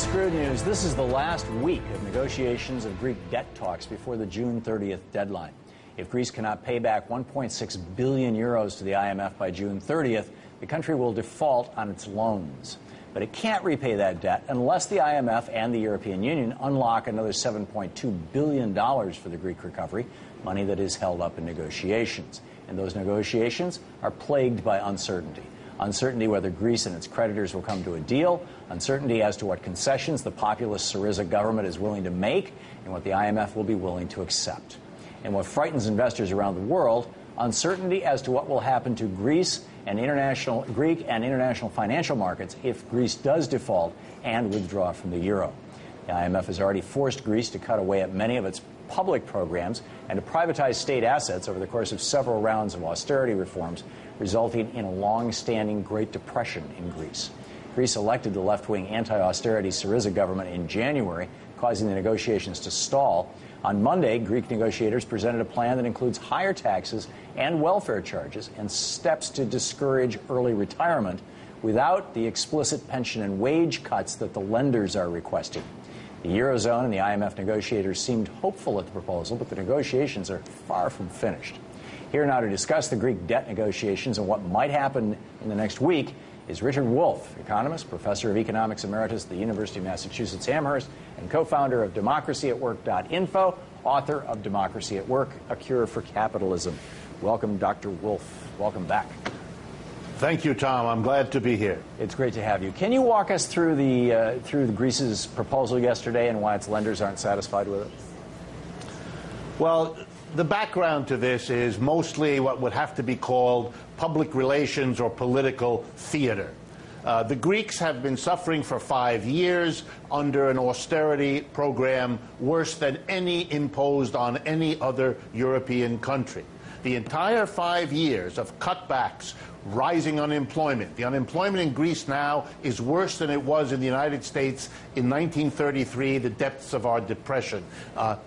Screw News. This is the last week of negotiations of Greek debt talks before the June 30th deadline. If Greece cannot pay back 1.6 billion euros to the IMF by June 30th, the country will default on its loans. But it can't repay that debt unless the IMF and the European Union unlock another $7.2 billion for the Greek recovery, money that is held up in negotiations. And those negotiations are plagued by uncertainty. Uncertainty whether Greece and its creditors will come to a deal, uncertainty as to what concessions the populist Syriza government is willing to make, and what the IMF will be willing to accept. And what frightens investors around the world, uncertainty as to what will happen to Greek and international financial markets if Greece does default and withdraw from the euro. The IMF has already forced Greece to cut away at many of its public programs and to privatize state assets over the course of several rounds of austerity reforms, resulting in a long-standing Great Depression in Greece. Greece elected the left-wing anti-austerity Syriza government in January, causing the negotiations to stall. On Monday, Greek negotiators presented a plan that includes higher taxes and welfare charges and steps to discourage early retirement without the explicit pension and wage cuts that the lenders are requesting. The Eurozone and the IMF negotiators seemed hopeful at the proposal, but the negotiations are far from finished. Here now to discuss the Greek debt negotiations and what might happen in the next week is Richard Wolff, economist, professor of economics emeritus at the University of Massachusetts Amherst, and co-founder of democracyatwork.info, author of Democracy at Work, A Cure for Capitalism. Welcome, Dr. Wolff. Welcome back. Thank you, Tom. I'm glad to be here. It's great to have you. Can you walk us through the Greece's proposal yesterday and why its lenders aren't satisfied with it? Well, the background to this is mostly what would have to be called public relations or political theater. The Greeks have been suffering for 5 years under an austerity program worse than any imposed on any other European country. The entire 5 years of cutbacks, rising unemployment. The unemployment in Greece now is worse than it was in the United States in 1933, the depths of our depression.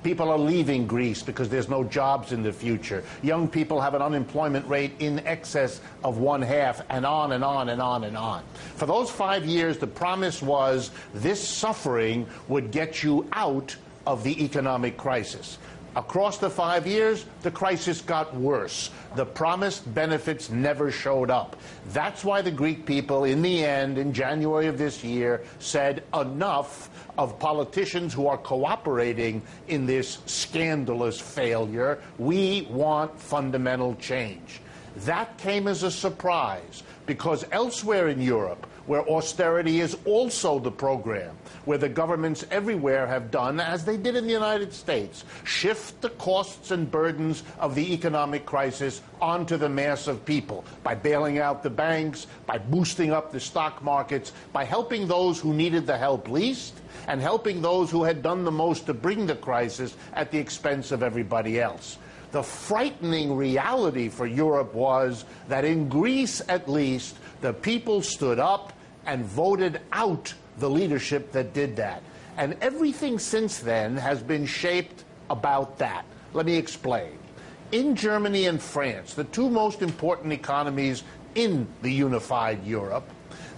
People are leaving Greece because there's no jobs in the future. Young people have an unemployment rate in excess of 1/2, and on and on and on and on. For those 5 years, the promise was this suffering would get you out of the economic crisis. Across the 5 years, the crisis got worse. The promised benefits never showed up. That's why the Greek people, in the end, in January of this year, said enough of politicians who are cooperating in this scandalous failure. We want fundamental change. That came as a surprise, because elsewhere in Europe, where austerity is also the program, where the governments everywhere have done, as they did in the United States, shift the costs and burdens of the economic crisis onto the mass of people by bailing out the banks, by boosting up the stock markets, by helping those who needed the help least, and helping those who had done the most to bring the crisis at the expense of everybody else. The frightening reality for Europe was that in Greece, at least, the people stood up and voted out the leadership that did that. And everything since then has been shaped about that. Let me explain. In Germany and France, the two most important economies in the unified Europe,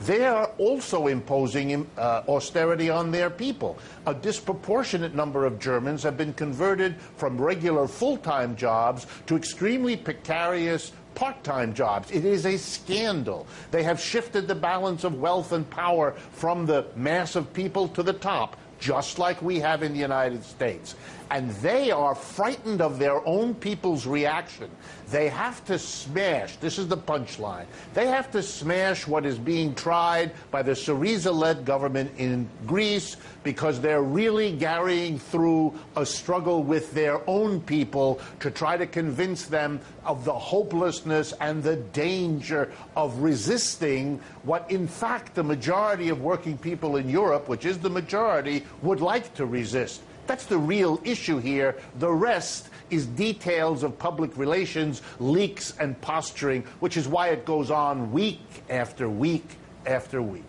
they are also imposing austerity on their people. A disproportionate number of Germans have been converted from regular full-time jobs to extremely precarious part-time jobs. It is a scandal. They have shifted the balance of wealth and power from the mass of people to the top, just like we have in the United States. And they are frightened of their own people's reaction. They have to smash, this is the punchline, they have to smash what is being tried by the Syriza-led government in Greece, because they're really carrying through a struggle with their own people to try to convince them of the hopelessness and the danger of resisting what, in fact, the majority of working people in Europe, which is the majority, would like to resist. That's the real issue here. The rest is details of public relations, leaks, and posturing, which is why it goes on week after week after week.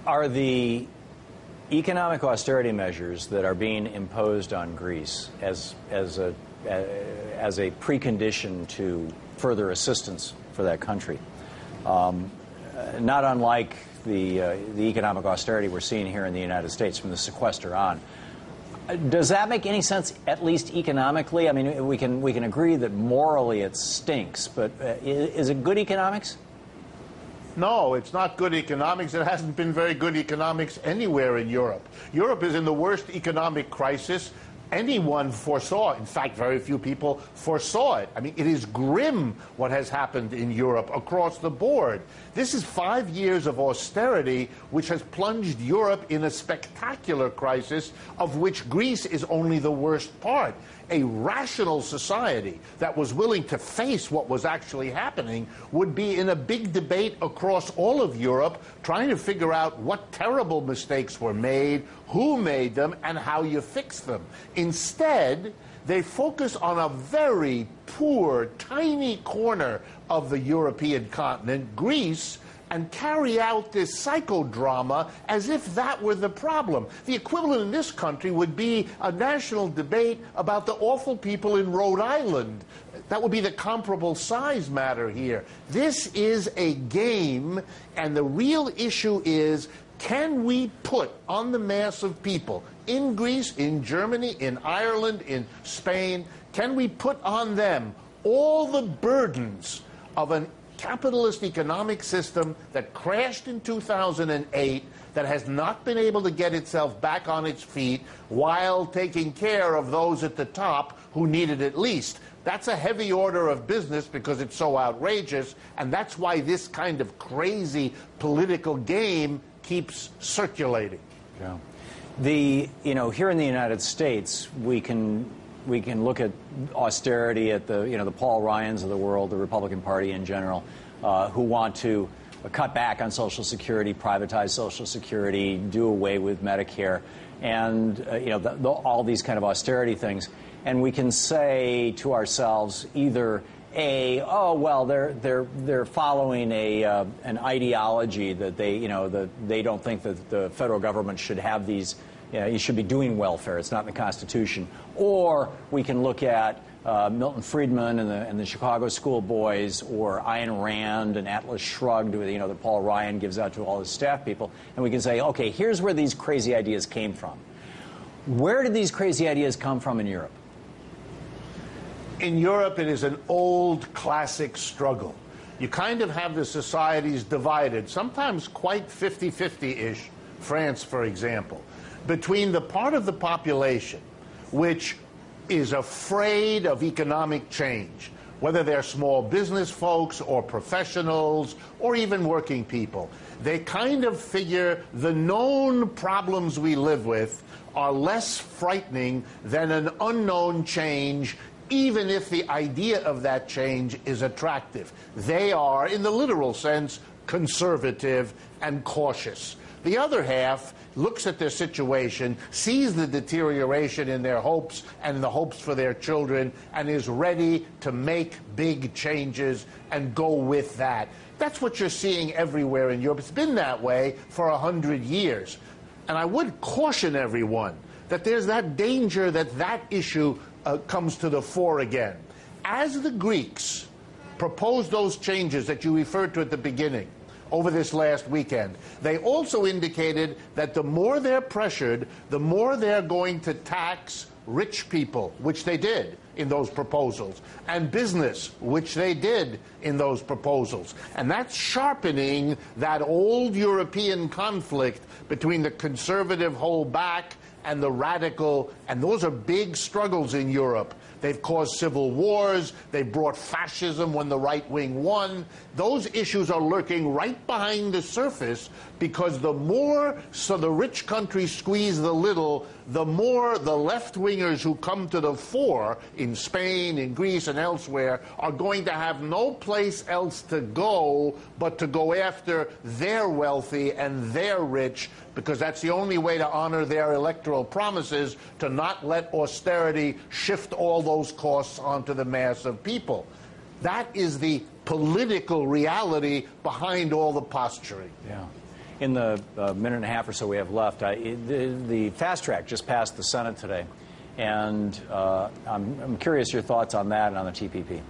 Are the economic austerity measures that are being imposed on Greece as a precondition to further assistance for that country, not unlike the economic austerity we're seeing here in the United States from the sequester on. Does that make any sense, at least economically? I mean, we can agree that morally it stinks, but is it good economics? No, it's not good economics. It hasn't been very good economics anywhere in Europe. Europe is in the worst economic crisis anyone foresaw. In fact, very few people foresaw it. I mean, it is grim what has happened in Europe across the board. This is 5 years of austerity, which has plunged Europe in a spectacular crisis, of which Greece is only the worst part. A rational society that was willing to face what was actually happening would be in a big debate across all of Europe, trying to figure out what terrible mistakes were made, who made them, and how you fix them. Instead, they focus on a very poor, tiny corner of the European continent, Greece, and carry out this psychodrama as if that were the problem. The equivalent in this country would be a national debate about the awful people in Rhode Island. That would be the comparable size matter here. This is a game, and the real issue is, can we put on the mass of people in Greece, in Germany, in Ireland, in Spain, can we put on them all the burdens of an capitalist economic system that crashed in 2008, that has not been able to get itself back on its feet while taking care of those at the top who need it at least? That's a heavy order of business because it's so outrageous, and that's why this kind of crazy political game keeps circulating. Yeah. Here in the United States, we can look at austerity at the Paul Ryans of the world, the Republican Party in general, who want to cut back on Social Security, privatize Social Security, do away with Medicare, and all these kind of austerity things. And we can say to ourselves either they're following an ideology that they don't think that the federal government should have these. You should be doing welfare. It's not in the Constitution. Or we can look at Milton Friedman and the Chicago schoolboys, or Ayn Rand and Atlas Shrugged, that Paul Ryan gives out to all his staff people, and we can say, okay, here's where these crazy ideas came from. Where did these crazy ideas come from in Europe? In Europe, it is an old classic struggle. You kind of have the societies divided, sometimes quite 50-50-ish, France, for example, between the part of the population which is afraid of economic change, whether they're small business folks or professionals or even working people. They kind of figure the known problems we live with are less frightening than an unknown change, even if the idea of that change is attractive. They are, in the literal sense, conservative and cautious. The other half looks at their situation, sees the deterioration in their hopes and the hopes for their children, and is ready to make big changes and go with that. That's what you're seeing everywhere in Europe. It's been that way for 100 years. And I would caution everyone that there's that danger that that issue comes to the fore again. As the Greeks proposed those changes that you referred to at the beginning over this last weekend, they also indicated that the more they're pressured, the more they're going to tax rich people, which they did in those proposals, and business, which they did in those proposals. And that's sharpening that old European conflict between the conservative hold back and the radical, and those are big struggles in Europe. They've caused civil wars. They've brought fascism when the right wing won. Those issues are lurking right behind the surface, because the more the rich countries squeeze the little, the more the left-wingers who come to the fore in Spain, in Greece, and elsewhere are going to have no place else to go but to go after their wealthy and their rich, because that's the only way to honor their electoral promises, to not let austerity shift all those costs onto the mass of people. That is the political reality behind all the posturing. Yeah. In the minute and a half or so we have left, the fast track just passed the Senate today, and I'm curious your thoughts on that and on the TPP.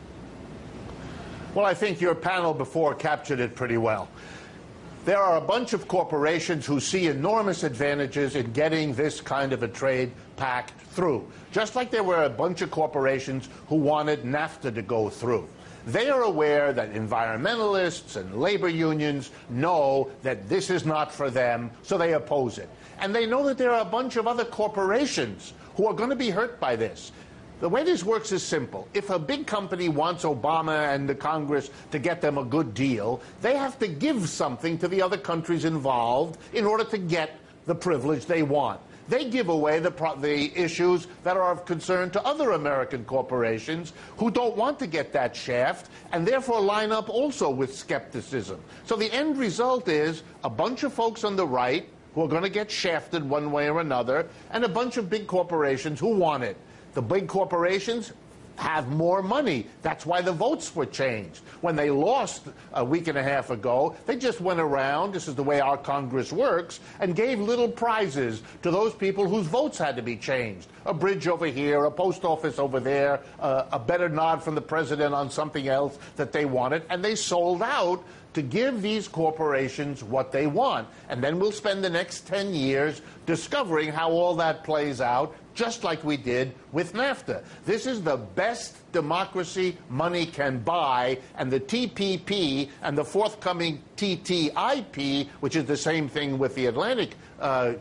Well, I think your panel before captured it pretty well. There are a bunch of corporations who see enormous advantages in getting this kind of a trade pact through, just like there were a bunch of corporations who wanted NAFTA to go through. They are aware that environmentalists and labor unions know that this is not for them, so they oppose it. And they know that there are a bunch of other corporations who are going to be hurt by this. The way this works is simple. If a big company wants Obama and the Congress to get them a good deal, they have to give something to the other countries involved in order to get the privilege they want. They give away the issues that are of concern to other American corporations who don't want to get that shaft and therefore line up also with skepticism. So the end result is a bunch of folks on the right who are going to get shafted one way or another, and a bunch of big corporations who want it. The big corporations have more money. That's why the votes were changed. When they lost a week and a half ago, they just went around, this is the way our Congress works, and gave little prizes to those people whose votes had to be changed. A bridge over here, a post office over there, a better nod from the president on something else that they wanted, and they sold out to give these corporations what they want. And then we'll spend the next 10 years discovering how all that plays out, just like we did with NAFTA. This is the best democracy money can buy, and the TPP and the forthcoming TTIP, which is the same thing with the Atlantic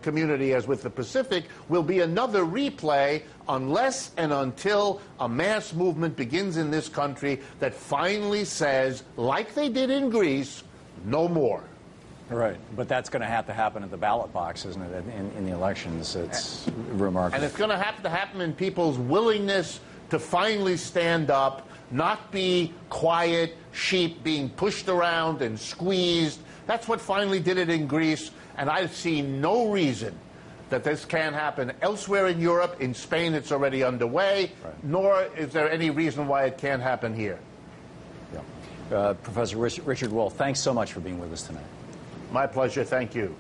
community as with the Pacific, will be another replay unless and until a mass movement begins in this country that finally says, like they did in Greece, no more. Right, but that's going to have to happen at the ballot box, isn't it, in the elections? It's remarkable. And it's going to have to happen in people's willingness to finally stand up, not be quiet sheep being pushed around and squeezed. That's what finally did it in Greece, and I see no reason that this can't happen elsewhere in Europe. In Spain, it's already underway, right. Nor is there any reason why it can't happen here. Yeah. Professor Richard Wolff, thanks so much for being with us tonight. My pleasure. Thank you.